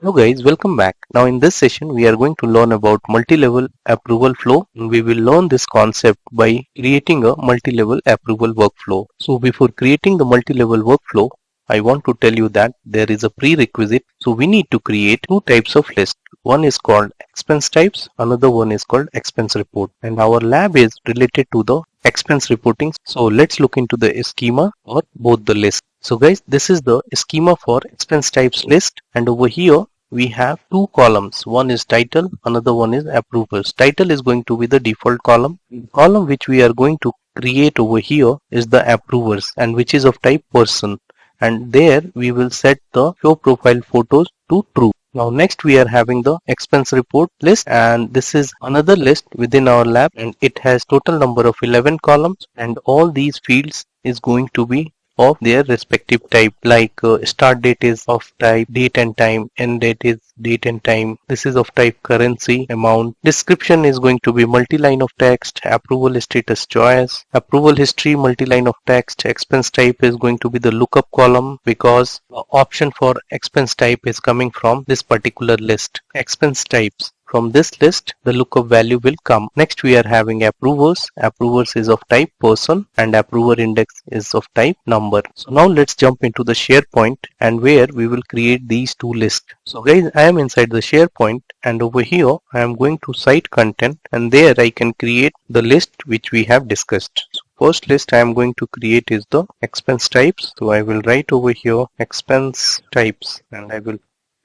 Hello guys, welcome back. Now in this session we are going to learn about multi-level approval flow. We will learn this concept by creating a multi-level approval workflow. So before creating the multi-level workflow, I want to tell you that there is a prerequisite. So we need to create two types of list. One is called expense types, another one is called expense report. And our lab is related to the expense reporting. So let's look into the schema for both the lists. So guys, this is the schema for expense types list, and over here we have two columns. One is title, another one is approvers. Title is going to be the default column. The column which we are going to create over here is the approvers, and which is of type person, and there we will set the show profile photos to true. Now next we are having the expense report list, and this is another list within our lab, and it has total number of 11 columns, and all these fields is going to be of their respective type, like start date is of type date and time, end date is date and time, this is of type currency, amount, description is going to be multi-line of text, approval status choice, approval history multi-line of text, expense type is going to be the lookup column because the option for expense type is coming from this particular list. Expense types. From this list, the lookup value will come. Next, we are having approvers. Approvers is of type person and approver index is of type number. So now let's jump into the SharePoint and where we will create these two lists. So guys, I am inside the SharePoint and over here I am going to site content and there I can create the list which we have discussed. So first list I am going to create is the expense types. So I will write over here expense types and I will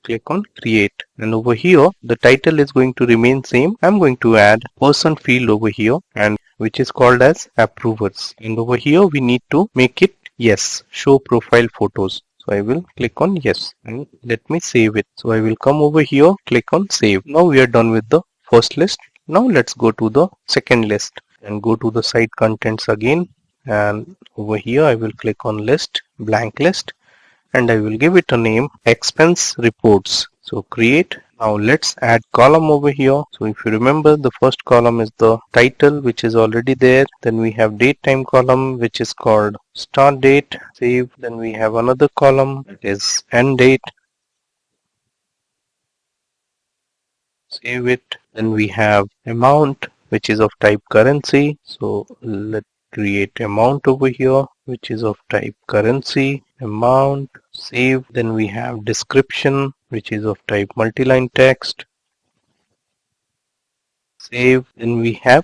click on create, and over here the title is going to remain same. I'm going to add person field over here and which is called as approvers, and over here we need to make it yes, show profile photos. So I will click on yes and let me save it. So I will come over here, click on save. Now we are done with the first list. Now let's go to the second list and go to the site contents again, and over here I will click on list, blank list, and I will give it a name expense reports. So create. Now let's add column over here. So if you remember, the first column is the title which is already there. Then we have date time column which is called start date, save. Then we have another column that is end date, save it. Then we have amount which is of type currency. So let's create amount over here which is of type currency, amount, save. Then we have description which is of type multi-line text, save. Then we have,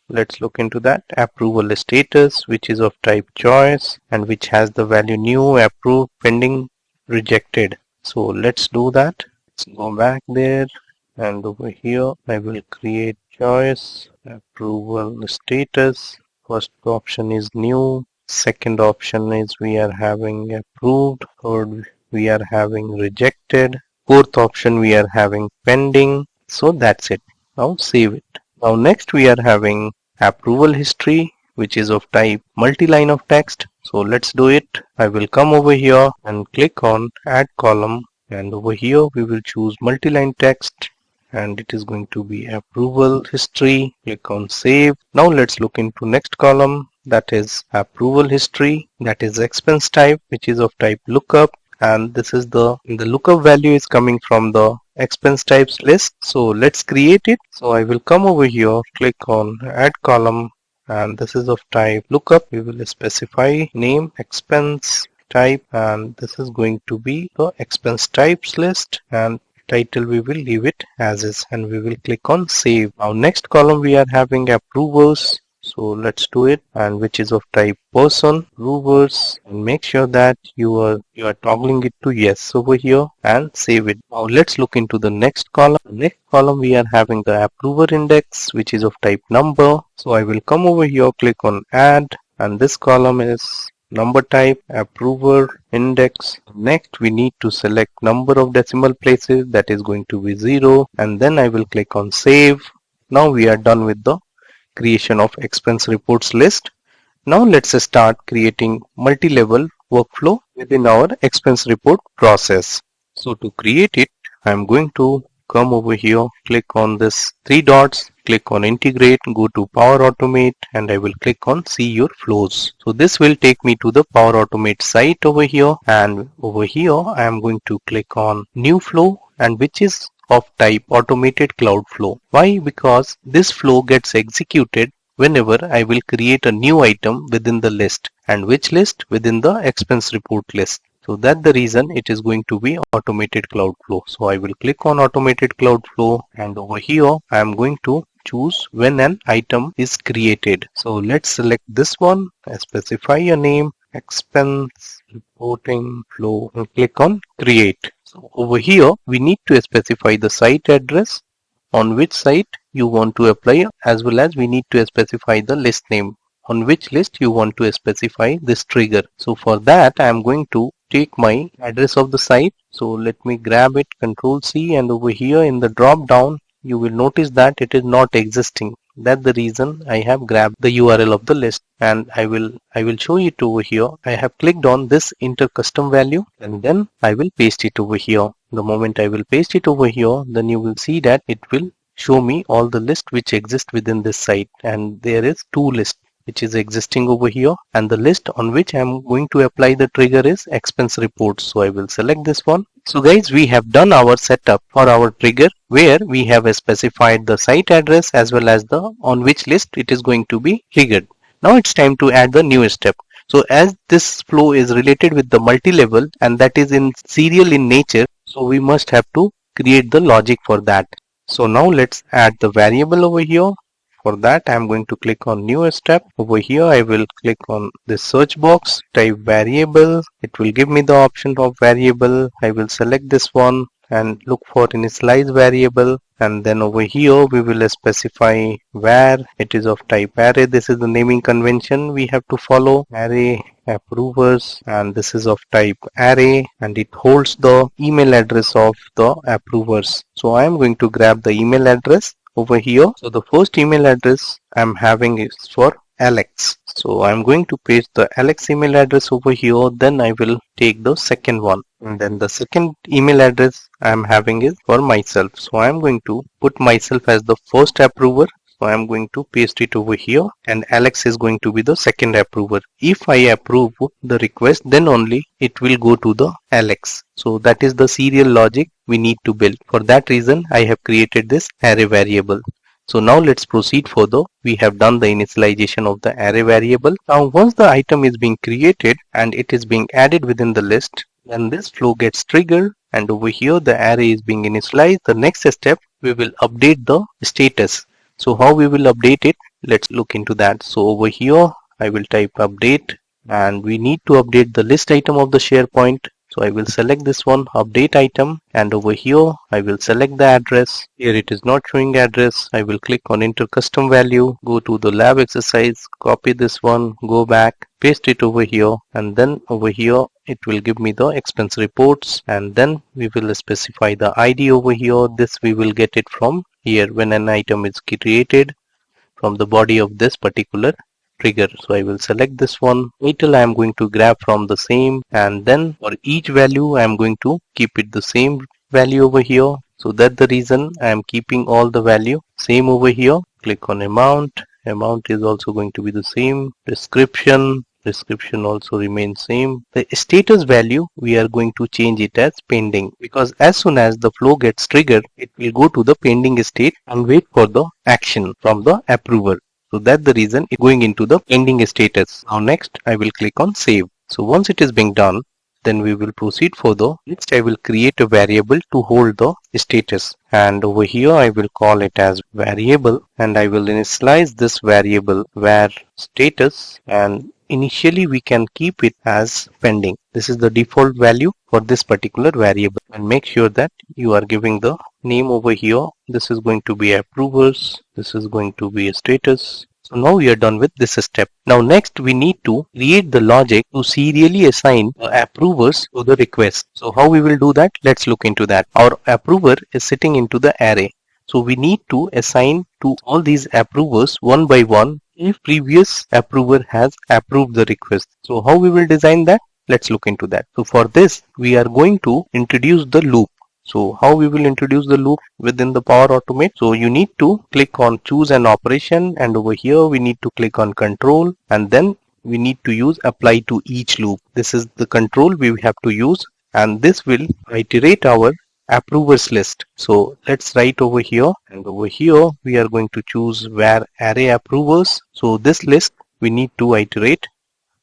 let's look into that, approval status which is of type choice and which has the value new, approved, pending, rejected. So let's do that. Let's go back there and over here I will create choice, approval status. First option is new, second option is we are having approved, third we are having rejected, fourth option we are having pending. So that's it. Now save it. Now next we are having approval history which is of type multi-line of text. So let's do it. I will come over here and click on add column, and over here we will choose multi-line text and it is going to be approval history. Click on save. Now let's look into next column, that is approval history, that is expense type which is of type lookup, and this is the lookup value is coming from the expense types list. So let's create it. So I will come over here, click on add column, and this is of type lookup. We will specify name expense type and this is going to be the expense types list, and title we will leave it as is and we will click on save. Now next column we are having approvers. So let's do it, and which is of type person, approvers, and make sure that you are toggling it to yes over here and save it. Now let's look into the next column. Next column we are having the approver index which is of type number. So I will come over here, click on add, and this column is number type, approver index. Next we need to select number of decimal places, that is going to be 0, and then I will click on save. Now we are done with the creation of expense reports list. Now let's start creating multi-level workflow within our expense report process. So to create it, I am going to come over here, click on this three dots, click on integrate, go to Power Automate, and I will click on see your flows. So this will take me to the Power Automate site over here, and over here I am going to click on new flow, and which is of type automated cloud flow. Why? Because this flow gets executed whenever I will create a new item within the list. And which list? Within the expense report list. So that's the reason it is going to be automated cloud flow. So I will click on automated cloud flow, and over here I am going to choose when an item is created. So let's select this one, specify a name, expense reporting flow, and click on create. So over here we need to specify the site address, on which site you want to apply, as well as we need to specify the list name, on which list you want to specify this trigger. So for that I am going to take my address of the site. So let me grab it, Control C, and over here in the drop down you will notice that it is not existing. That's the reason I have grabbed the URL of the list, and I will show it over here. I have clicked on this enter custom value, and then I will paste it over here. The moment I will paste it over here, then you will see that it will show me all the list which exist within this site, and there is two lists which is existing over here, and the list on which I am going to apply the trigger is expense reports. So I will select this one. So guys, we have done our setup for our trigger, where we have specified the site address as well as the on which list it is going to be triggered. Now it's time to add the new step. So as this flow is related with the multi-level and that is in serial in nature, so we must have to create the logic for that. So now let's add the variable over here. For that I am going to click on new step. Over here I will click on this search box, type variable. It will give me the option of variable. I will select this one and look for initialize variable, and then over here we will specify where it is of type array. This is the naming convention we have to follow, array approvers, and this is of type array, and it holds the email address of the approvers. So I am going to grab the email address over here. So the first email address I'm having is for Alex. So I'm going to paste the Alex email address over here. Then I will take the second one, and then the second email address I'm having is for myself. So I'm going to put myself as the first approver. So I'm going to paste it over here, and Alex is going to be the second approver. If I approve the request, then only it will go to the Alex. So that is the serial logic we need to build. For that reason, I have created this array variable. So now let's proceed further. We have done the initialization of the array variable. Now once the item is being created and it is being added within the list, then this flow gets triggered, and over here the array is being initialized. The next step, we will update the status. So how we will update it? Let's look into that. So over here I will type update, and we need to update the list item of the SharePoint. So I will select this one, update item, and over here I will select the address. Here it is not showing address. I will click on enter custom value, go to the lab exercise, copy this one, go back, paste it over here, and then over here it will give me the expense reports, and then we will specify the ID over here. This we will get it from here when an item is created, from the body of this particular trigger. So I will select this one. Title I am going to grab from the same, and then for each value I am going to keep it the same value over here. So that's the reason I am keeping all the value same over here. Click on amount. Amount is also going to be the same. Description also remains same. The status value we are going to change it as pending, because as soon as the flow gets triggered, it will go to the pending state and wait for the action from the approver. So that's the reason it's going into the pending status. Now next I will click on save. So once it is being done, then we will proceed further. Next I will create a variable to hold the status, and over here I will call it as variable, and I will initialize this variable where status, and initially we can keep it as pending. This is the default value for this particular variable, and make sure that you are giving the name over here. This is going to be approvers, this is going to be a status. So now we are done with this step. Now next we need to create the logic to serially assign the approvers to the request. So how we will do that? Let's look into that. Our approver is sitting into the array. So we need to assign to all these approvers one by one if previous approver has approved the request. So how we will design that? Let's look into that. So for this we are going to introduce the loop. So how we will introduce the loop within the Power Automate? So you need to click on choose an operation, and over here we need to click on control, and then we need to use apply to each loop. This is the control we have to use, and this will iterate our approvers list. So let's write over here, and over here we are going to choose where array approvers. So this list we need to iterate.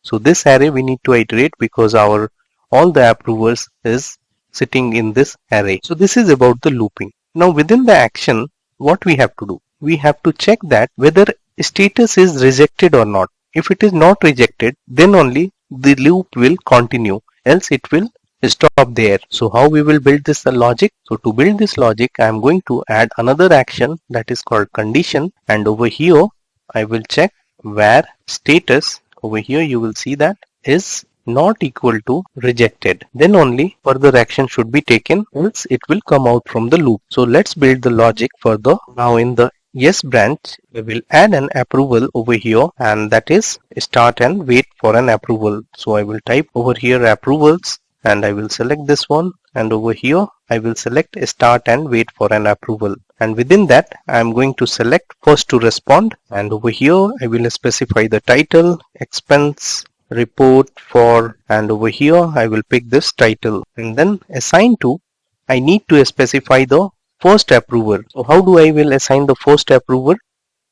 So this array we need to iterate because our all the approvers is sitting in this array. So this is about the looping. Now within the action, what we have to do? We have to check that whether status is rejected or not. If it is not rejected, then only the loop will continue, else it will stop there. So how we will build this logic? So to build this logic, I am going to add another action that is called condition, and over here I will check where status, over here you will see that, is not equal to rejected. Then only further action should be taken, else it will come out from the loop. So let's build the logic further. Now in the yes branch, we will add an approval over here, and that is start and wait for an approval. So I will type over here approvals, and I will select this one, and over here I will select start and wait for an approval, and within that I am going to select first to respond, and over here I will specify the title, expense report for, and over here I will pick this title, and then assign to, I need to specify the first approver. So how do I will assign the first approver?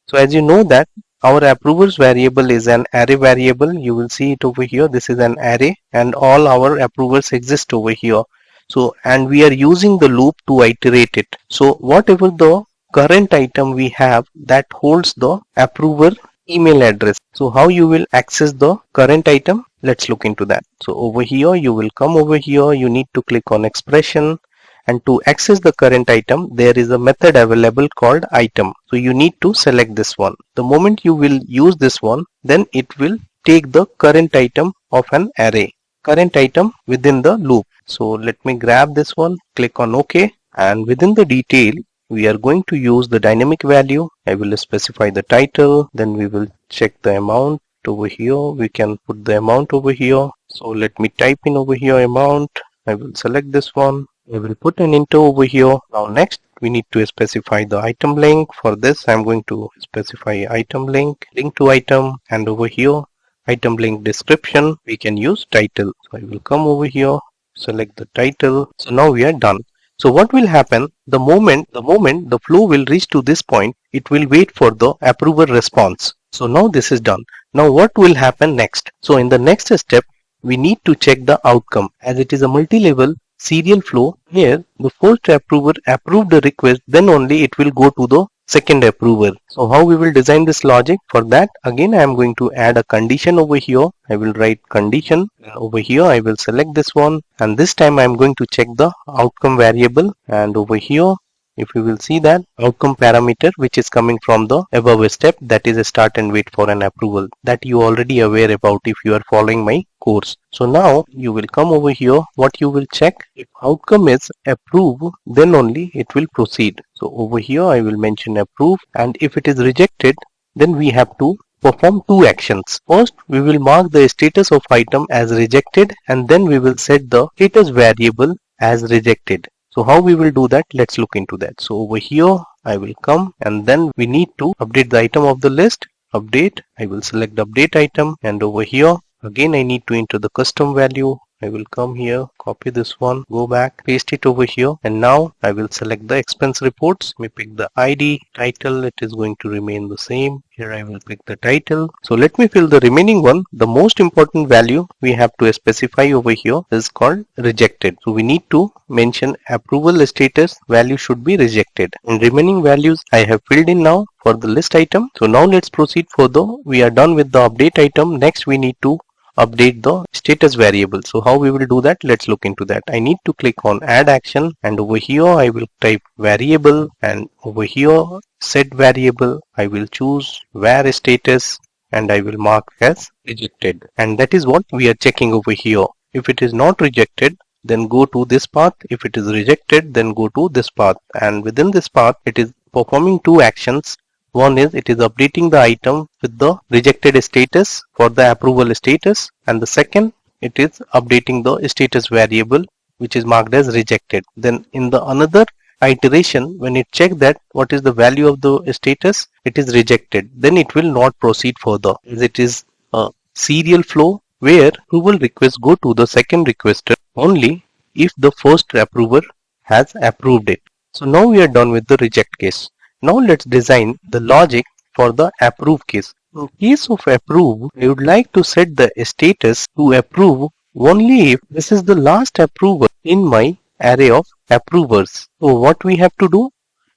So as you know that our approvers variable is an array variable. You will see it over here. This is an array and all our approvers exist over here. So, and we are using the loop to iterate it. So whatever the current item we have, that holds the approver email address. So how you will access the current item? Let's look into that. So over here, you will come over here. You need to click on expression. And to access the current item, there is a method available called item. So you need to select this one. The moment you will use this one, then it will take the current item of an array, current item within the loop. So let me grab this one, click on OK, and within the detail, we are going to use the dynamic value. I will specify the title, then we will check the amount over here. We can put the amount over here. So let me type in over here amount. I will select this one. I will put an enter over here. Now next we need to specify the item link. For this I am going to specify item link to item, and over here item link description we can use title. So I will come over here, select the title. So now we are done. So what will happen, the moment the flow will reach to this point, it will wait for the approver response. So now this is done. Now what will happen next? So in the next step we need to check the outcome. As it is a multi-level serial flow, here the first approver approved the request, then only it will go to the second approver. So how we will design this logic? For that, again I am going to add a condition over here. I will write condition, and over here I will select this one, and this time I am going to check the outcome variable, and over here if you will see that outcome parameter which is coming from the above step, that is a start and wait for an approval, that you already aware about if you are following my course. So now you will come over here. What you will check, if outcome is approve, then only it will proceed. So over here I will mention approve, and if it is rejected, then we have to perform two actions. First, we will mark the status of item as rejected, and then we will set the status variable as rejected. So how we will do that? Let's look into that. So over here I will come, and then we need to update the item of the list. Update, I will select update item, and over here again I need to enter the custom value. I will come here, copy this one, go back, paste it over here, and now I will select the expense reports. Let me pick the ID, title, it is going to remain the same. Here I will pick the title. So let me fill the remaining one. The most important value we have to specify over here is called rejected. So we need to mention approval status value should be rejected, and remaining values I have filled in now for the list item. So now let's proceed further. We are done with the update item. Next we need to update the status variable. So how we will do that? Let's look into that. I need to click on add action, and over here I will type variable, and over here set variable I will choose where status, and I will mark as rejected, and that is what we are checking over here. If it is not rejected, then go to this path. If it is rejected, then go to this path, and within this path it is performing two actions. One is it is updating the item with the rejected status for the approval status, and the second it is updating the status variable which is marked as rejected. Then in the another iteration, when it checks that what is the value of the status, it is rejected. Then it will not proceed further, as it is a serial flow where approval requests go to the second requester only if the first approver has approved it. So now we are done with the reject case. Now let's design the logic for the approve case. In case of approve, I would like to set the status to approve only if this is the last approver in my array of approvers. So what we have to do?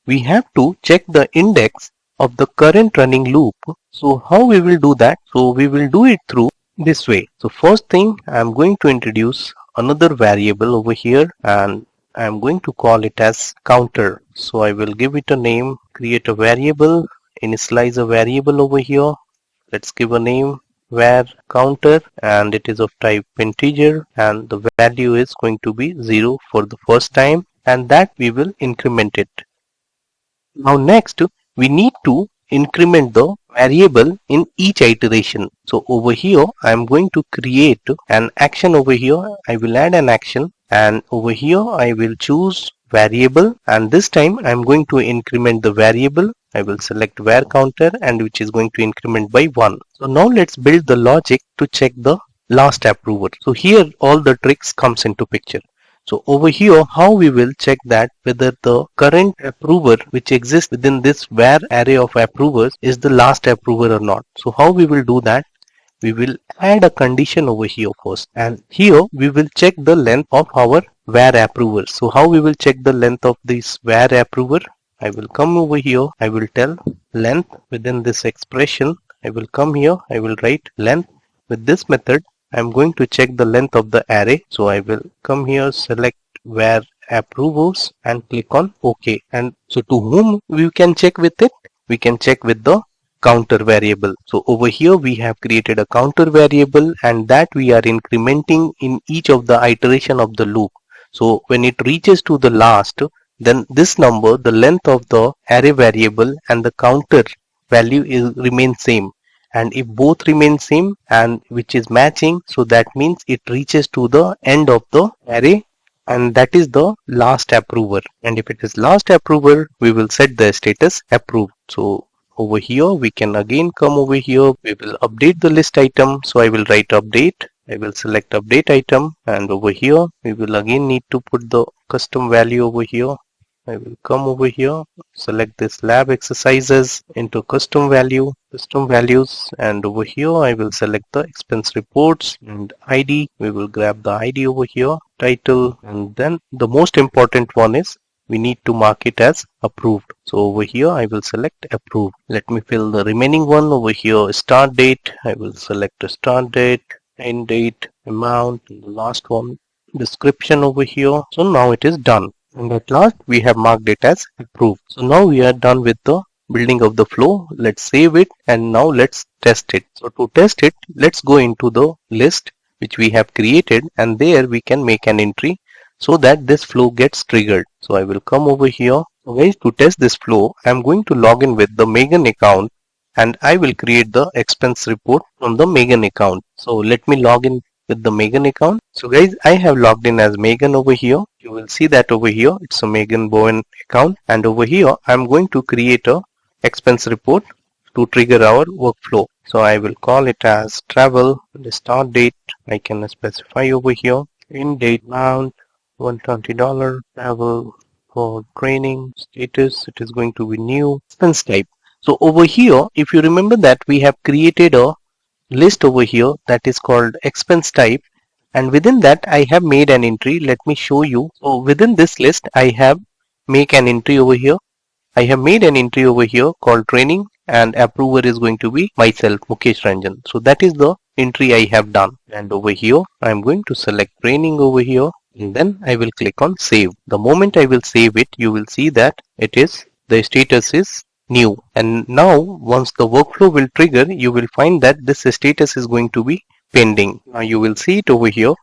We have to check the index of the current running loop. So how we will do that? So we will do it through this way. So first thing, I am going to introduce another variable over here, and I am going to call it as counter. So I will give it a name, create a variable, initialize a variable over here. Let's give a name var counter, and it is of type integer, and the value is going to be 0 for the first time, and that we will increment it. Now next, we need to increment the variable in each iteration. So over here I am going to create an action over here. I will add an action, and over here I will choose variable, and this time I am going to increment the variable. I will select var counter, and which is going to increment by 1. So now let's build the logic to check the last approver. So here all the tricks comes into picture. So over here, how we will check that whether the current approver which exists within this var array of approvers is the last approver or not. So how we will do that? We will add a condition over here first, and here we will check the length of our var approver. So how we will check the length of this var approver? I will come over here, I will tell length within this expression. I will come here, I will write length. With this method, I am going to check the length of the array. So I will come here, select var approvers, and click on OK. And so to whom we can check with it? We can check with the counter variable. So over here we have created a counter variable, and that we are incrementing in each of the iteration of the loop. So when it reaches to the last, then this number, the length of the array variable and the counter value remains same. And if both remain same and which is matching, so that means it reaches to the end of the array, and that is the last approver. And if it is last approver, we will set the status approved. So over here we can again come over here, we will update the list item. So I will write update, I will select update item, and over here we will again need to put the custom value over here. I will come over here, select this lab exercises into custom values, and over here I will select the expense reports and ID. We will grab the ID over here, title, and then the most important one is we need to mark it as approved. So over here I will select approved. Let me fill the remaining one over here, start date. I will select a start date, end date, amount, and the last one description over here. So now it is done. And at last we have marked it as approved. So now we are done with the building of the flow. Let's save it, and now let's test it. So to test it, let's go into the list which we have created, and there we can make an entry so that this flow gets triggered. So I will come over here. So guys, to test this flow, I am going to log in with the Megan account, and I will create the expense report from the Megan account. So let me log in with the Megan account. So guys, I have logged in as Megan over here. You will see that over here it's a Megan Bowen account, and over here I'm going to create a expense report to trigger our workflow. So I will call it as travel. The start date I can specify over here, end date, amount $120, travel for training, status it is going to be new, expense type. So over here, if you remember that we have created a list over here that is called expense type, and within that I have made an entry. Let me show you. So within this list I have make an entry over here. I have made an entry over here called training, and approver is going to be myself, Mukesh Ranjan. So that is the entry I have done, and over here I am going to select training over here, and then I will click on save. The moment I will save it, you will see that it is, the status is new. And now once the workflow will trigger, you will find that this status is going to be pending. Now you will see it over here,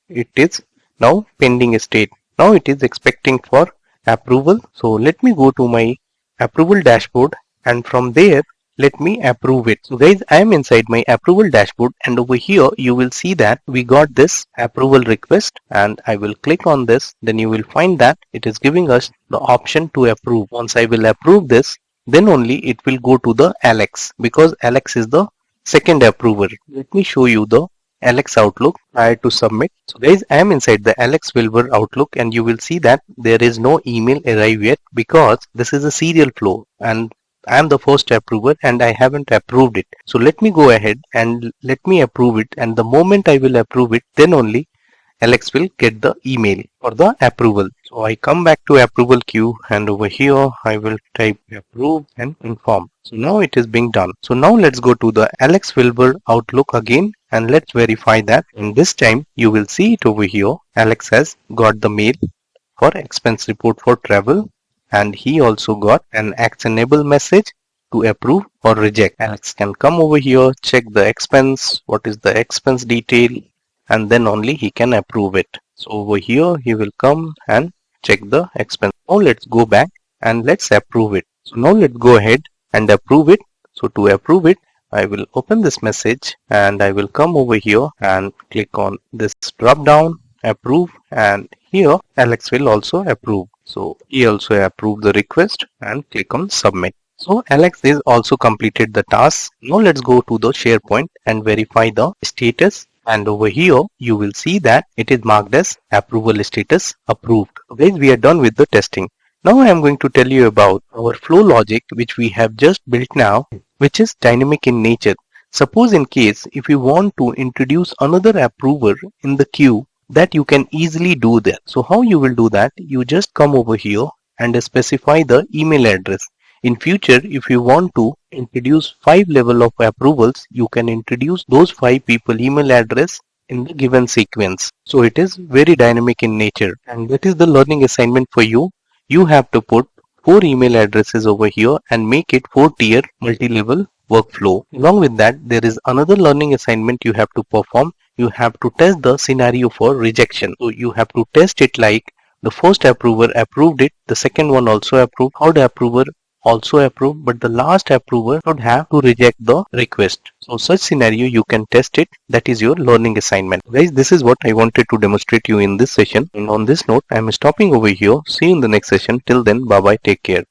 it is now pending state. Now it is expecting for approval. So let me go to my approval dashboard, and from there let me approve it. So guys, I am inside my approval dashboard, and over here you will see that we got this approval request, and I will click on this. Then you will find that it is giving us the option to approve. Once I will approve this, then only it will go to the Alex, because Alex is the second approver. Let me show you the Alex Outlook prior to submit. So guys, I am inside the Alex Wilbur Outlook, and you will see that there is no email arrive yet, because this is a serial flow and I am the first approver and I haven't approved it. So let me go ahead and let me approve it, and the moment I will approve it, then only Alex will get the email for the approval. So I come back to approval queue, and over here I will type approve and inform. So now it is being done. So now let's go to the Alex Wilbur Outlook again, and let's verify that. And this time you will see it over here. Alex has got the mail for expense report for travel, and he also got an actionable message to approve or reject. Alex can come over here, check the expense, what is the expense detail, and then only he can approve it. So over here he will come and check the expense. Now let's go back and let's approve it. So now let's go ahead and approve it. So to approve it, I will open this message and I will come over here and click on this drop down, approve, and here Alex will also approve. So he also approved the request, and click on submit. So Alex is also completed the task. Now let's go to the SharePoint and verify the status. And over here you will see that it is marked as approval status approved. Guys, we are done with the testing. Now I am going to tell you about our flow logic which we have just built now, which is dynamic in nature. Suppose in case if you want to introduce another approver in the queue, that you can easily do that. So how you will do that? You just come over here and specify the email address. In future, if you want to introduce 5 level of approvals, you can introduce those 5 people email address in the given sequence. So it is very dynamic in nature, and that is the learning assignment for you. You have to put 4 email addresses over here and make it 4-tier multi-level workflow. Along with that, there is another learning assignment you have to perform. You have to test the scenario for rejection. So you have to test it like the first approver approved it, the second one also approved, third approver also approved, but the last approver should have to reject the request. So such scenario you can test it. That is your learning assignment. Guys, this is what I wanted to demonstrate you in this session. And on this note, I am stopping over here. See you in the next session. Till then, bye bye, take care.